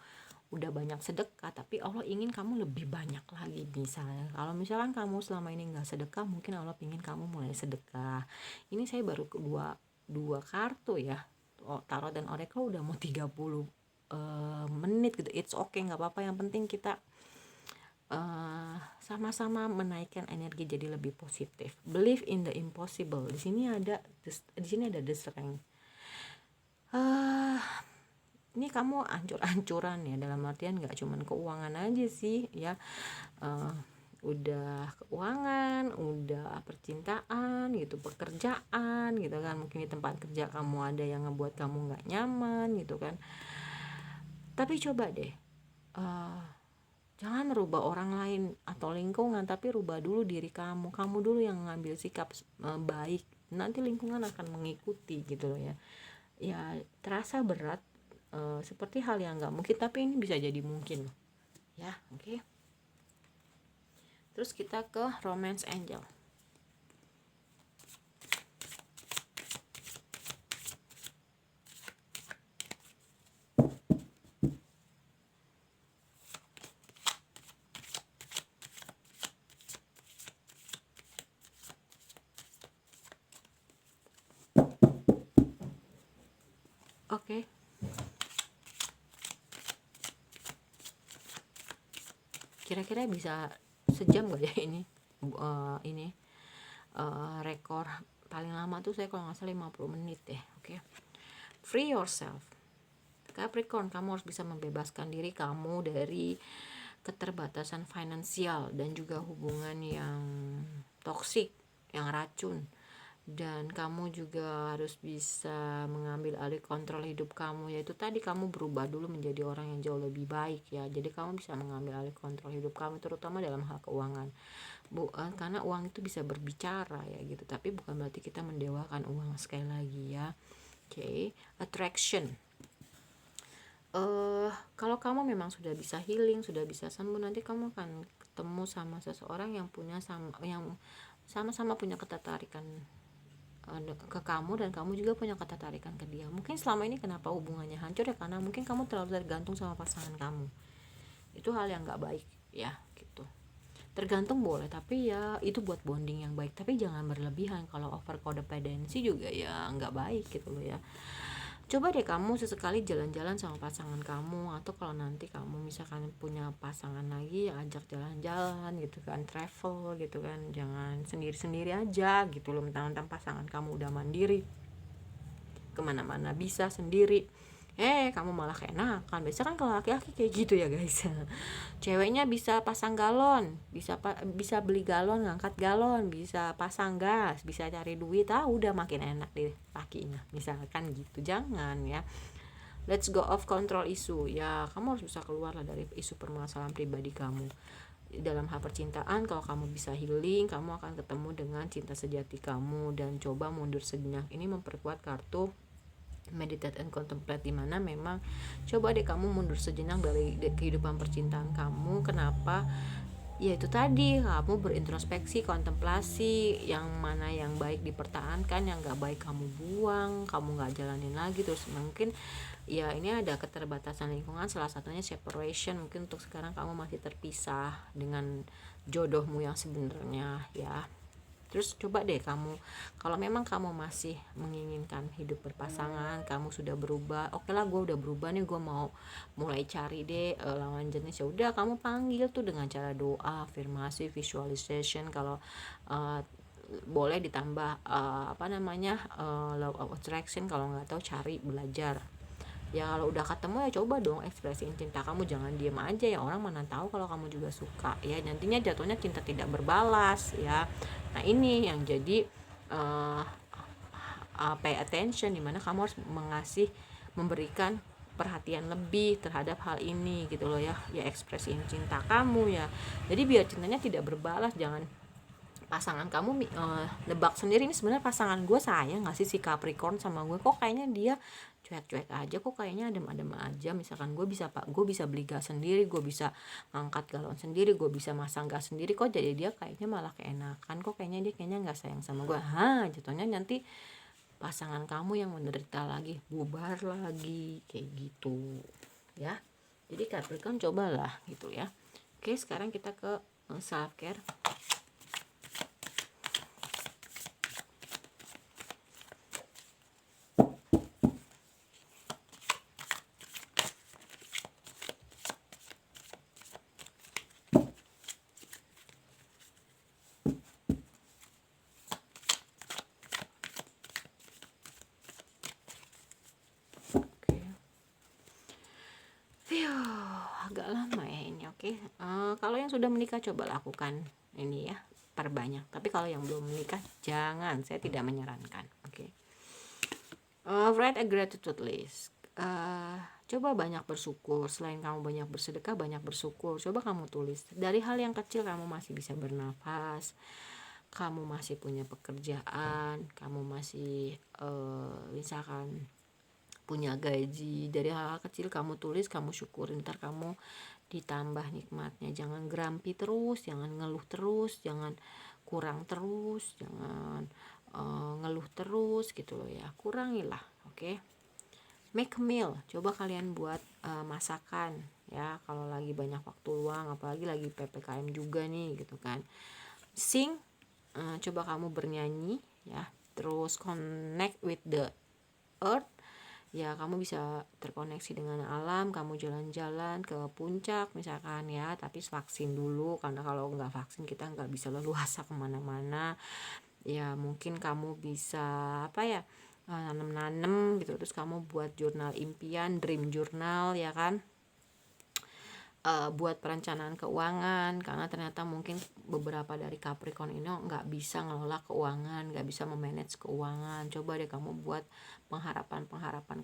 udah banyak sedekah, tapi Allah ingin kamu lebih banyak lagi. Misalnya kalau misalkan kamu selama ini nggak sedekah, mungkin Allah ingin kamu mulai sedekah. Ini saya baru dua kartu ya, tarot dan oracle udah mau 30 menit gitu. It's okay, nggak apa-apa, yang penting kita sama-sama menaikkan energi jadi lebih positif. Believe in the impossible. Di sini ada the strength. Ini kamu ancur-ancuran ya, dalam artian nggak cuman keuangan aja sih ya. Udah keuangan, udah percintaan gitu, pekerjaan gitu kan. Mungkin di tempat kerja kamu ada yang ngebuat kamu nggak nyaman gitu kan. Tapi coba deh, jangan merubah orang lain atau lingkungan, tapi rubah dulu diri kamu dulu yang ngambil sikap baik, nanti lingkungan akan mengikuti gitu loh ya. Ya terasa berat, seperti hal yang nggak mungkin, tapi ini bisa jadi mungkin ya. Oke. Terus kita ke romance angel. Oke. Kira-kira bisa sejam gak ya ini? Rekor paling lama tuh saya kalau nggak salah 50 menit deh. Oke. Free yourself. Capricorn, kamu harus bisa membebaskan diri kamu dari keterbatasan finansial dan juga hubungan yang toksik, yang racun. Dan kamu juga harus bisa mengambil alih kontrol hidup kamu, yaitu tadi kamu berubah dulu menjadi orang yang jauh lebih baik ya. Jadi kamu bisa mengambil alih kontrol hidup kamu, terutama dalam hal keuangan. Karena uang itu bisa berbicara ya gitu, tapi bukan berarti kita mendewakan uang, sekali lagi ya. Oke. Attraction. Kalau kamu memang sudah bisa healing, sudah bisa sembuh, nanti kamu akan ketemu sama seseorang yang sama-sama punya ketertarikan ke kamu, dan kamu juga punya ketertarikan ke dia. Mungkin selama ini kenapa hubungannya hancur ya, karena mungkin kamu terlalu tergantung sama pasangan kamu. Itu hal yang nggak baik ya gitu. Tergantung boleh, tapi ya itu buat bonding yang baik, tapi jangan berlebihan. Kalau over codependency juga ya nggak baik gitu loh ya. Coba deh kamu sesekali jalan-jalan sama pasangan kamu, atau kalau nanti kamu misalkan punya pasangan lagi ya ajak jalan-jalan gitu kan, travel gitu kan. Jangan sendiri-sendiri aja gitu loh, mentang-mentang pasangan kamu udah mandiri kemana-mana bisa sendiri, kamu malah keenakan. Biasa kan kalau laki-laki kayak gitu ya guys. Ceweknya bisa pasang galon, bisa beli galon, ngangkat galon, bisa pasang gas, bisa cari duit, udah makin enak deh lakinya misalkan gitu. Jangan ya, let's go off control isu ya. Kamu harus bisa keluar lah dari isu permasalahan pribadi kamu dalam hal percintaan. Kalau kamu bisa healing, kamu akan ketemu dengan cinta sejati kamu. Dan coba mundur sejenak, ini memperkuat kartu meditate and contemplate, dimana memang coba deh kamu mundur sejenak dari kehidupan percintaan kamu. Kenapa? Ya itu tadi, kamu berintrospeksi, kontemplasi, yang mana yang baik dipertahankan, yang gak baik kamu buang, kamu gak jalanin lagi. Terus mungkin ya ini ada keterbatasan lingkungan, salah satunya separation. Mungkin untuk sekarang kamu masih terpisah dengan jodohmu yang sebenarnya ya. Terus coba deh kamu, kalau memang kamu masih menginginkan hidup berpasangan, kamu sudah berubah, oke lah gue udah berubah nih, gue mau mulai cari deh lawan jenis. Ya udah, kamu panggil tuh dengan cara doa, afirmasi, visualization. Kalau boleh ditambah law of attraction. Kalau nggak tahu, cari belajar. Ya kalau udah ketemu ya coba dong ekspresiin cinta kamu, jangan diem aja ya, orang mana tahu kalau kamu juga suka ya. Nantinya jatuhnya cinta tidak berbalas ya. Nah ini yang jadi pay attention, dimana kamu harus memberikan perhatian lebih terhadap hal ini gitu loh ya. Ya ekspresiin cinta kamu ya, jadi biar cintanya tidak berbalas. Jangan pasangan kamu nebak sendiri, ini sebenarnya pasangan gue sayang nggak sih si Capricorn sama gue, kok kayaknya dia cuek-cuek aja, kok kayaknya adem-adem aja. Misalkan gue bisa beli gas sendiri, gue bisa ngangkat galon sendiri, gue bisa masang gas sendiri, kok jadi dia kayaknya malah keenakan, kok kayaknya dia nggak sayang sama gue. Jatuhnya nanti pasangan kamu yang menderita lagi, bubar lagi kayak gitu ya. Jadi Capricorn cobalah gitu ya. Oke, sekarang kita ke self care. Agak lama ya ini. Oke. Kalau yang sudah menikah coba lakukan ini ya, perbanyak. Tapi kalau yang belum menikah jangan, saya tidak menyarankan. Oke. Write a gratitude list. Coba banyak bersyukur. Selain kamu banyak bersedekah, banyak bersyukur. Coba kamu tulis dari hal yang kecil. Kamu masih bisa bernafas, kamu masih punya pekerjaan, kamu masih misalkan punya gaji. Dari hal-hal kecil kamu tulis, kamu syukurin, ntar kamu ditambah nikmatnya. Jangan grumpy terus, jangan ngeluh terus, jangan kurang terus, jangan ngeluh terus gitu loh ya. Kurangilah. Oke. Make a meal. Coba kalian buat masakan ya, kalau lagi banyak waktu luang, apalagi lagi PPKM juga nih gitu kan. Sing, coba kamu bernyanyi ya. Terus connect with the earth ya, kamu bisa terkoneksi dengan alam. Kamu jalan-jalan ke puncak misalkan ya, tapi vaksin dulu, karena kalau nggak vaksin kita nggak bisa leluasa kemana-mana ya. Mungkin kamu bisa nanam-nanam gitu. Terus kamu buat jurnal impian, dream journal ya kan. Buat perencanaan keuangan, karena ternyata mungkin beberapa dari Capricorn ini nggak bisa ngelola keuangan, nggak bisa memanage keuangan. Coba deh kamu buat pengharapan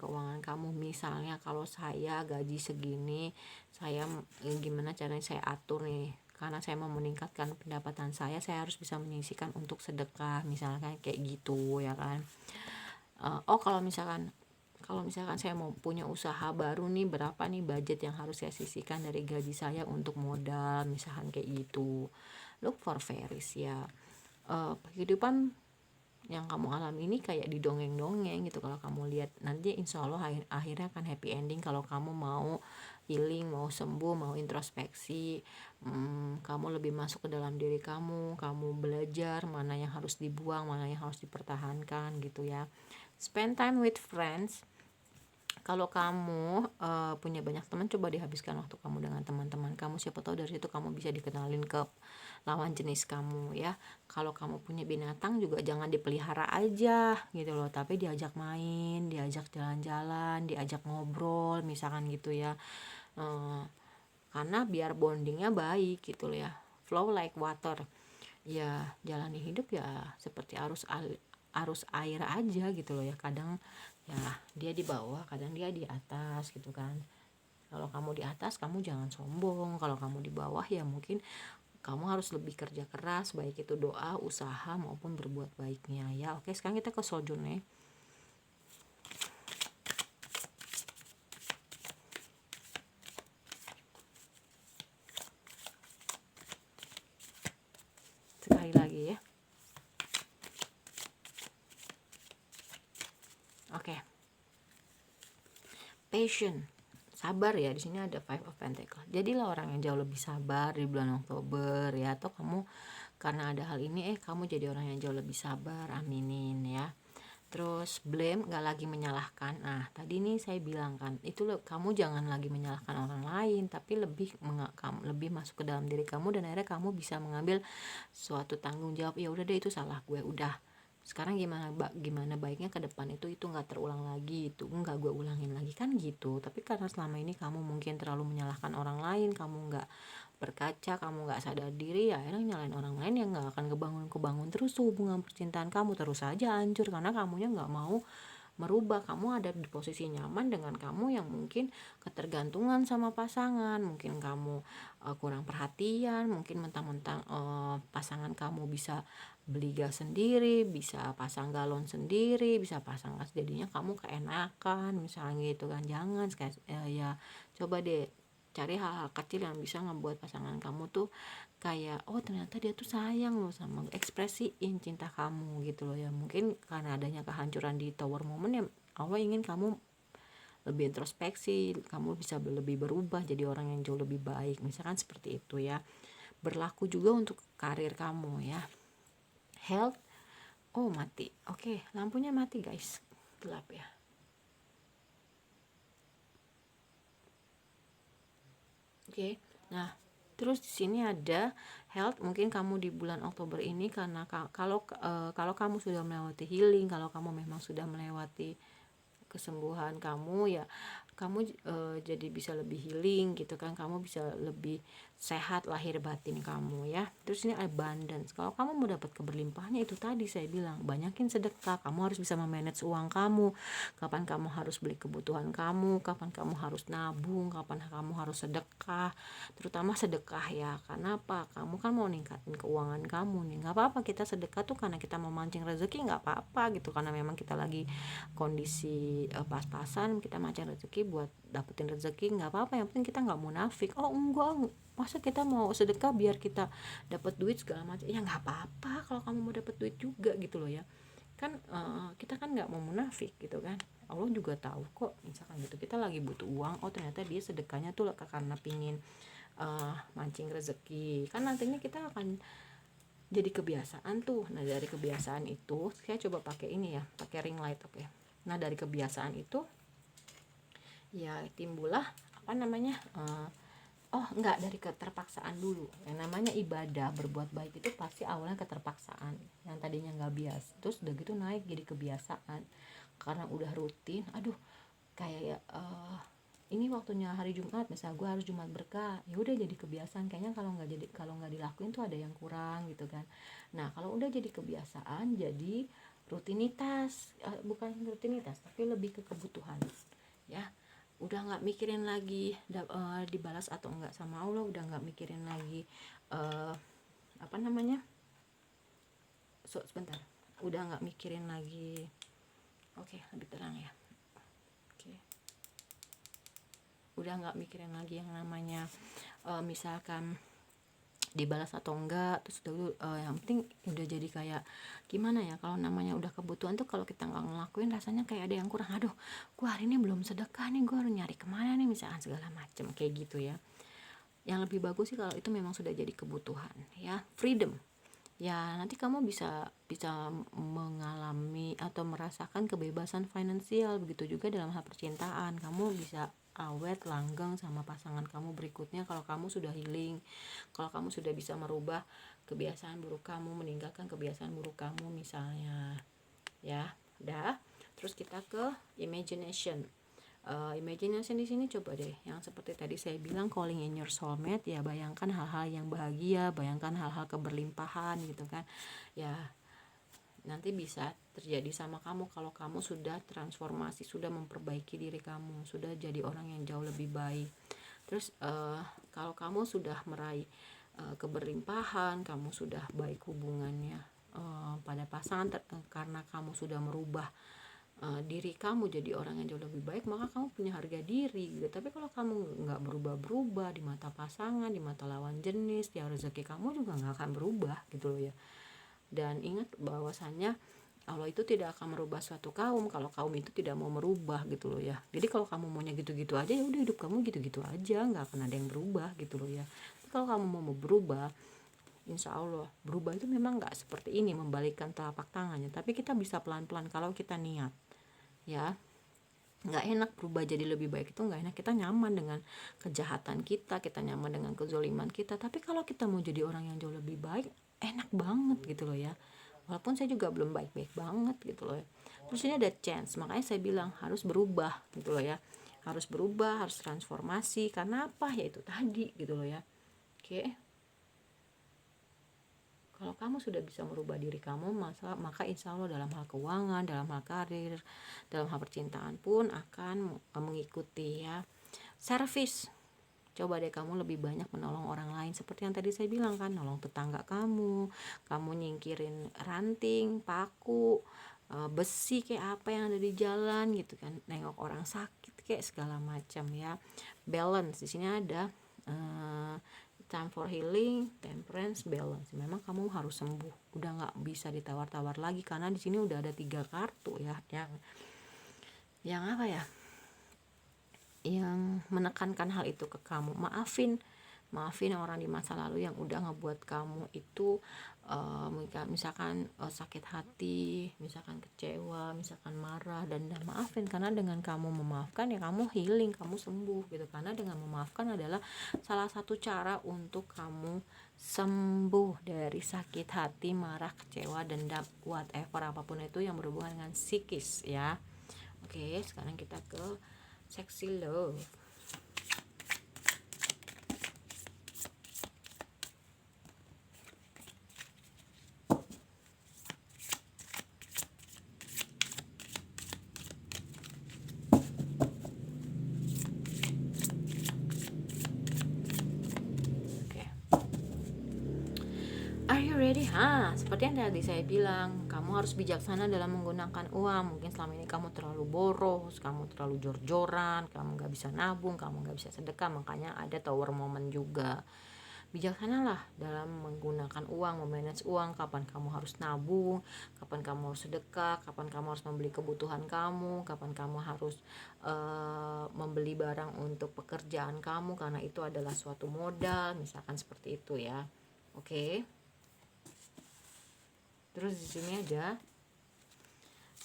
keuangan kamu. Misalnya kalau saya gaji segini, saya gimana caranya saya atur nih, karena saya mau meningkatkan pendapatan saya harus bisa menyisihkan untuk sedekah misalkan kayak gitu ya kan. Kalau misalkan saya mau punya usaha baru nih, berapa nih budget yang harus saya sisihkan dari gaji saya untuk modal misalkan kayak gitu. Look for fairies ya. Kehidupan yang kamu alami ini kayak di dongeng-dongeng gitu. Kalau kamu lihat nanti insya Allah akhirnya akan happy ending. Kalau kamu mau healing, mau sembuh, mau introspeksi, kamu lebih masuk ke dalam diri kamu belajar mana yang harus dibuang, mana yang harus dipertahankan gitu ya. Spend time with friends. Kalau kamu punya banyak teman, coba dihabiskan waktu kamu dengan teman-teman kamu. Siapa tahu dari situ kamu bisa dikenalin ke lawan jenis kamu ya. Kalau kamu punya binatang juga jangan dipelihara aja gitu loh, tapi diajak main, diajak jalan-jalan, diajak ngobrol misalkan gitu ya. Karena biar bondingnya baik gitu loh ya. Flow like water. Ya jalani hidup ya seperti arus air aja gitu loh ya. Kadang ya dia di bawah, kadang dia di atas gitu kan. Kalau kamu di atas kamu jangan sombong, kalau kamu di bawah ya mungkin kamu harus lebih kerja keras, baik itu doa, usaha maupun berbuat baiknya ya. Oke, sekarang kita ke Soljune. Sekali lagi ya. Oke. Patient, sabar ya. Di sini ada Five of Pentacles. Jadilah orang yang jauh lebih sabar di bulan Oktober ya. Atau kamu karena ada hal ini kamu jadi orang yang jauh lebih sabar. Aminin ya. Terus blame, gak lagi menyalahkan. Nah tadi nih saya bilang kan, itu kamu jangan lagi menyalahkan orang lain, tapi lebih masuk ke dalam diri kamu, dan akhirnya kamu bisa mengambil suatu tanggung jawab. Ya udah deh, itu salah gue, udah sekarang gimana baiknya ke depan itu nggak terulang lagi, itu nggak gue ulangin lagi kan gitu. Tapi karena selama ini kamu mungkin terlalu menyalahkan orang lain, kamu nggak berkaca, kamu nggak sadar diri, ya akhirnya nyalain orang lain yang nggak akan kebangun terus tuh hubungan percintaan kamu, terus saja hancur karena kamunya nggak mau merubah. Kamu ada di posisi nyaman dengan kamu yang mungkin ketergantungan sama pasangan, mungkin kamu kurang perhatian, mungkin mentang-mentang pasangan kamu bisa beli gas sendiri, bisa pasang galon sendiri, bisa pasang gas, jadinya kamu keenakan misalnya gitu kan. Jangan ya coba deh cari hal-hal kecil yang bisa ngebuat pasangan kamu tuh kayak oh ternyata dia tuh sayang loh sama, ekspresiin cinta kamu gitu loh ya. Mungkin karena adanya kehancuran di tower moment ya, Allah ingin kamu lebih introspeksi, kamu bisa lebih berubah jadi orang yang jauh lebih baik, misalkan seperti itu ya. Berlaku juga untuk karir kamu ya. Health, oh mati, oke, lampunya mati guys, gelap ya. Oke, nah terus di sini ada health. Mungkin kamu di bulan Oktober ini karena kalau kamu sudah melewati healing, kalau kamu memang sudah melewati kesembuhan kamu ya, kamu jadi bisa lebih healing gitu kan, kamu bisa lebih sehat lahir batin kamu ya. Terus ini abundance, kalau kamu mau dapat keberlimpahannya itu tadi saya bilang banyakin sedekah. Kamu harus bisa memanage uang kamu, kapan kamu harus beli kebutuhan kamu, kapan kamu harus nabung, kapan kamu harus sedekah, terutama sedekah ya. Karena apa, kamu kan mau ningkatin keuangan kamu nih. Nggak apa-apa kita sedekah tuh karena kita mau mancing rezeki, nggak apa-apa gitu, karena memang kita lagi kondisi pas-pasan, kita mancing rezeki buat dapetin rezeki, nggak apa-apa. Yang penting kita nggak munafik. Oh enggak, masa kita mau sedekah biar kita dapat duit segala macam, ya nggak apa-apa kalau kamu mau dapat duit juga gitu loh ya kan. Kita kan nggak mau munafik gitu kan. Allah juga tahu kok misalkan gitu kita lagi butuh uang, oh ternyata dia sedekahnya tuh karena pingin mancing rezeki kan. Nantinya kita akan jadi kebiasaan tuh. Nah dari kebiasaan itu saya coba pakai ini ya, pakai ring light. Oke, nah dari kebiasaan itu ya timbullah apa namanya oh enggak, dari keterpaksaan dulu. Yang namanya ibadah berbuat baik itu pasti awalnya keterpaksaan, yang tadinya nggak biasa, terus udah gitu naik jadi kebiasaan karena udah rutin. Aduh kayak ini waktunya hari Jumat, misalnya gue harus Jumat berkah, ya udah jadi kebiasaan. Kayaknya kalau nggak dilakuin tuh ada yang kurang gitu kan. Nah kalau udah jadi kebiasaan, jadi rutinitas, bukan rutinitas tapi lebih ke kebutuhan ya. Udah nggak mikirin lagi dibalas atau enggak sama Allah, udah nggak mikirin lagi apa namanya sebentar, udah nggak mikirin lagi. Oke, lebih terang ya. Oke, udah nggak mikirin lagi yang namanya misalkan dibalas atau enggak, terus dulu yang penting udah jadi kayak gimana ya, kalau namanya udah kebutuhan tuh kalau kita nggak ngelakuin rasanya kayak ada yang kurang. Aduh, gua hari ini belum sedekah nih, gua harus nyari kemana nih, misalkan segala macem kayak gitu ya. Yang lebih bagus sih kalau itu memang sudah jadi kebutuhan ya, freedom ya, nanti kamu bisa bisa mengalami atau merasakan kebebasan finansial. Begitu juga dalam hal percintaan, kamu bisa awet langgeng sama pasangan kamu berikutnya kalau kamu sudah healing, kalau kamu sudah bisa merubah kebiasaan buruk kamu, meninggalkan kebiasaan buruk kamu misalnya ya. Udah, terus kita ke imagination. Imagination di sini coba deh yang seperti tadi saya bilang, calling in your soulmate ya, bayangkan hal-hal yang bahagia, bayangkan hal-hal keberlimpahan gitu kan ya, nanti bisa terjadi sama kamu kalau kamu sudah transformasi, sudah memperbaiki diri kamu, sudah jadi orang yang jauh lebih baik. Terus kalau kamu sudah meraih keberlimpahan, kamu sudah baik hubungannya pada pasangan karena kamu sudah merubah diri kamu jadi orang yang jauh lebih baik, maka kamu punya harga diri gitu. Tapi kalau kamu nggak berubah-berubah di mata pasangan, di mata lawan jenis, ya rezeki kamu juga nggak akan berubah gitu loh ya. Dan ingat bahwasannya Allah itu tidak akan merubah suatu kaum kalau kaum itu tidak mau merubah gitu loh ya. Jadi kalau kamu maunya gitu-gitu aja, ya udah hidup kamu gitu-gitu aja, nggak akan ada yang berubah gitu loh ya. Tapi kalau kamu mau berubah, insya Allah berubah itu memang nggak seperti ini membalikkan telapak tangannya, tapi kita bisa pelan-pelan kalau kita niat ya. Nggak enak berubah jadi lebih baik itu nggak enak, kita nyaman dengan kejahatan kita nyaman dengan kezoliman kita. Tapi kalau kita mau jadi orang yang jauh lebih baik, enak banget gitu loh ya, walaupun saya juga belum baik-baik banget gitu loh ya. Terus ini ada chance, makanya saya bilang harus berubah gitu loh ya, harus berubah, harus transformasi. Karena apa ya, itu tadi gitu loh ya. Oke, kalau kamu sudah bisa merubah diri kamu, maka insya Allah dalam hal keuangan, dalam hal karir, dalam hal percintaan pun akan mengikuti ya. Service, coba deh kamu lebih banyak menolong orang lain. Seperti yang tadi saya bilang kan, nolong tetangga kamu nyingkirin ranting, paku, besi kayak apa yang ada di jalan gitu kan, nengok orang sakit kayak segala macam ya. Balance di sini ada time for healing, temperance, balance. Memang kamu harus sembuh, udah nggak bisa ditawar-tawar lagi karena di sini udah ada 3 kartu ya, yang apa ya, yang menekankan hal itu ke kamu. Maafin orang di masa lalu yang udah ngebuat kamu itu misalkan sakit hati, misalkan kecewa, misalkan marah, dan maafin. Karena dengan kamu memaafkan ya kamu healing, kamu sembuh gitu. Karena dengan memaafkan adalah salah satu cara untuk kamu sembuh dari sakit hati, marah, kecewa, dendam, whatever apapun itu yang berhubungan dengan psikis ya. Oke, sekarang kita ke sexy love. Oke. Are you ready? Seperti yang tadi saya bilang, kamu harus bijaksana dalam menggunakan uang. Mungkin selama ini kamu terlalu boros, kamu terlalu jor-joran, kamu gak bisa nabung, kamu gak bisa sedekah. Makanya ada tower moment juga. Bijaksanalah dalam menggunakan uang, memanage uang. Kapan kamu harus nabung, kapan kamu harus sedekah, kapan kamu harus membeli kebutuhan kamu, kapan kamu harus membeli barang untuk pekerjaan kamu karena itu adalah suatu modal, misalkan seperti itu ya. Oke. Terus di sini ada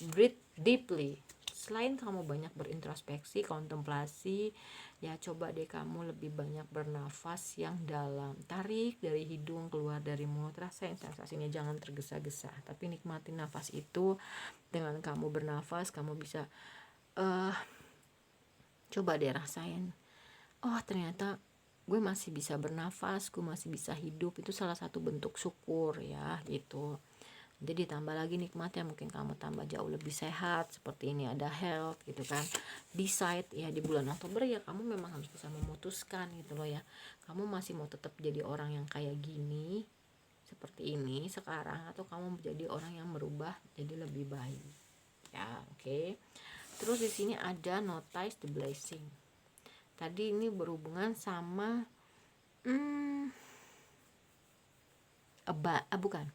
breathe deeply. Selain kamu banyak berintrospeksi, kontemplasi, ya coba deh kamu lebih banyak bernafas yang dalam. Tarik dari hidung, keluar dari mulut. Rasain sensasinya, jangan tergesa-gesa, tapi nikmatin nafas itu. Dengan kamu bernafas, kamu bisa coba deh rasain, oh ternyata gue masih bisa bernafas, gue masih bisa hidup. Itu salah satu bentuk syukur ya gitu. Jadi ditambah lagi nikmatnya, mungkin kamu tambah jauh lebih sehat. Seperti ini ada health gitu kan. Decide ya, di bulan Oktober ya kamu memang harus bisa memutuskan gitu loh ya. Kamu masih mau tetap jadi orang yang kayak gini, seperti ini sekarang, atau kamu menjadi orang yang berubah jadi lebih baik. Ya, oke. Terus di sini ada notice the blessing. Tadi ini berhubungan sama bukan,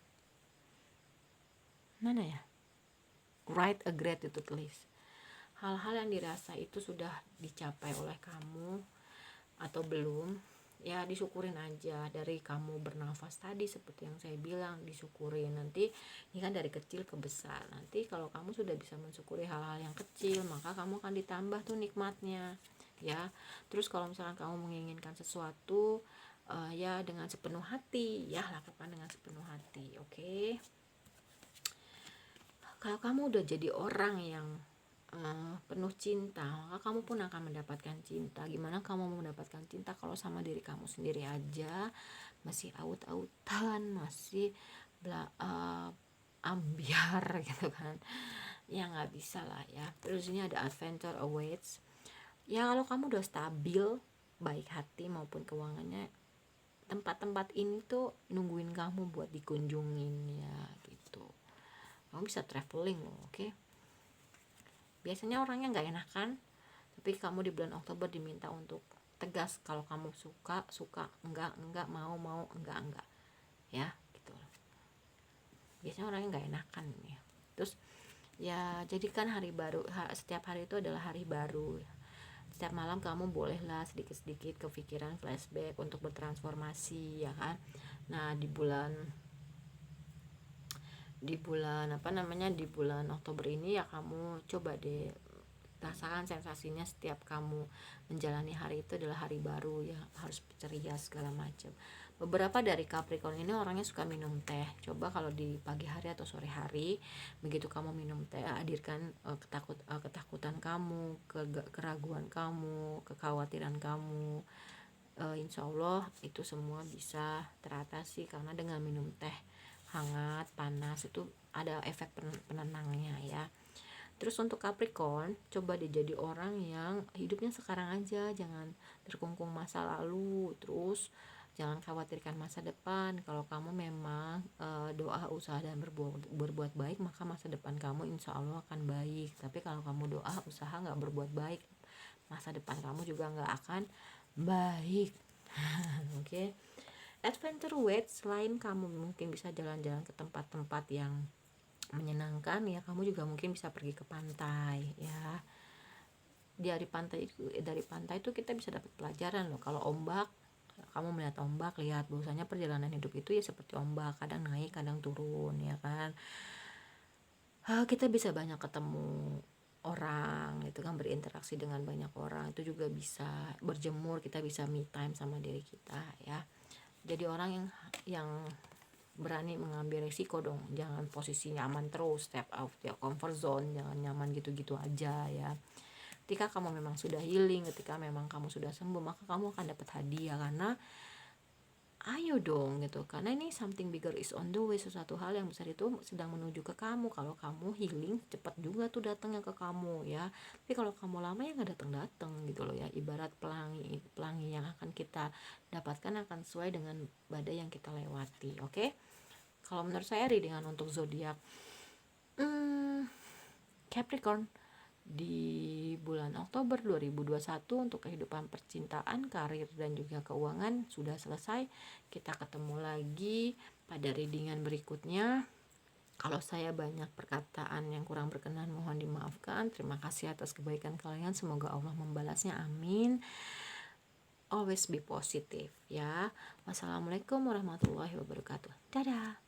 mana ya, write a gratitude list. Hal-hal yang dirasa itu sudah dicapai oleh kamu atau belum, ya disyukurin aja. Dari kamu bernafas tadi seperti yang saya bilang, disyukurin. Nanti ini kan dari kecil ke besar, nanti kalau kamu sudah bisa mensyukuri hal-hal yang kecil, maka kamu akan ditambah tuh nikmatnya ya. Terus kalau misalkan kamu menginginkan sesuatu, ya dengan sepenuh hati, ya lakukan dengan sepenuh hati. Oke. Kalau kamu udah jadi orang yang penuh cinta, maka kamu pun akan mendapatkan cinta. Gimana kamu mau mendapatkan cinta kalau sama diri kamu sendiri aja masih aut-autan, masih ambiar gitu kan, ya nggak bisa lah ya. Terus ini ada adventure awaits. Ya kalau kamu udah stabil baik hati maupun keuangannya, tempat-tempat ini tuh nungguin kamu buat dikunjungin ya gitu. Kamu bisa traveling loh, oke? Biasanya orangnya nggak enakan, tapi kamu di bulan Oktober diminta untuk tegas. Kalau kamu suka, enggak, mau enggak ya gitu. Biasanya orangnya nggak enakan ya. Terus ya jadikan hari baru, setiap hari itu adalah hari baru. Setiap malam kamu bolehlah sedikit-sedikit kepikiran flashback untuk bertransformasi ya kan. Nah di bulan di bulan Oktober ini ya kamu coba deh rasakan sensasinya setiap kamu menjalani hari itu adalah hari baru ya, harus ceria segala macam. Beberapa dari Capricorn ini orangnya suka minum teh. Coba kalau di pagi hari atau sore hari begitu kamu minum teh, hadirkan ketakutan kamu, keraguan kamu, kekhawatiran kamu. Insya Allah itu semua bisa teratasi karena dengan minum teh hangat panas itu ada efek penenangnya ya. Terus untuk Capricorn, coba deh jadi orang yang hidupnya sekarang aja, jangan terkungkung masa lalu, terus jangan khawatirkan masa depan. Kalau kamu memang doa, usaha dan berbuat baik, maka masa depan kamu insya Allah akan baik. Tapi kalau kamu doa, usaha nggak berbuat baik, masa depan kamu juga nggak akan baik. Oke. Adventure weight, selain kamu mungkin bisa jalan-jalan ke tempat-tempat yang menyenangkan ya, kamu juga mungkin bisa pergi ke pantai ya. Dari pantai itu kita bisa dapat pelajaran loh. Kalau ombak, kamu melihat ombak, lihat bahwasanya perjalanan hidup itu ya seperti ombak, kadang naik kadang turun ya kan. Kita bisa banyak ketemu orang itu kan, berinteraksi dengan banyak orang, itu juga bisa berjemur, kita bisa me time sama diri kita ya. Jadi orang yang berani mengambil resiko dong, jangan posisi nyaman terus, step out ya comfort zone, jangan nyaman gitu-gitu aja ya. Ketika kamu memang sudah healing, ketika memang kamu sudah sembuh, maka kamu akan dapat hadiah. Karena ayo dong gitu, karena ini something bigger is on the way, sesuatu hal yang besar itu sedang menuju ke kamu. Kalau kamu healing, cepat juga tuh datangnya ke kamu ya. Tapi kalau kamu lama ya nggak datang gitu loh ya. Ibarat pelangi yang akan kita dapatkan akan sesuai dengan badai yang kita lewati. Oke? Kalau menurut saya readingan untuk zodiak Capricorn di bulan Oktober 2021 untuk kehidupan percintaan, karir dan juga keuangan sudah selesai. Kita ketemu lagi pada readingan berikutnya. Kalau saya banyak perkataan yang kurang berkenan mohon dimaafkan. Terima kasih atas kebaikan kalian, semoga Allah membalasnya, amin. Always be positive ya. Wassalamualaikum warahmatullahi wabarakatuh. Dadah.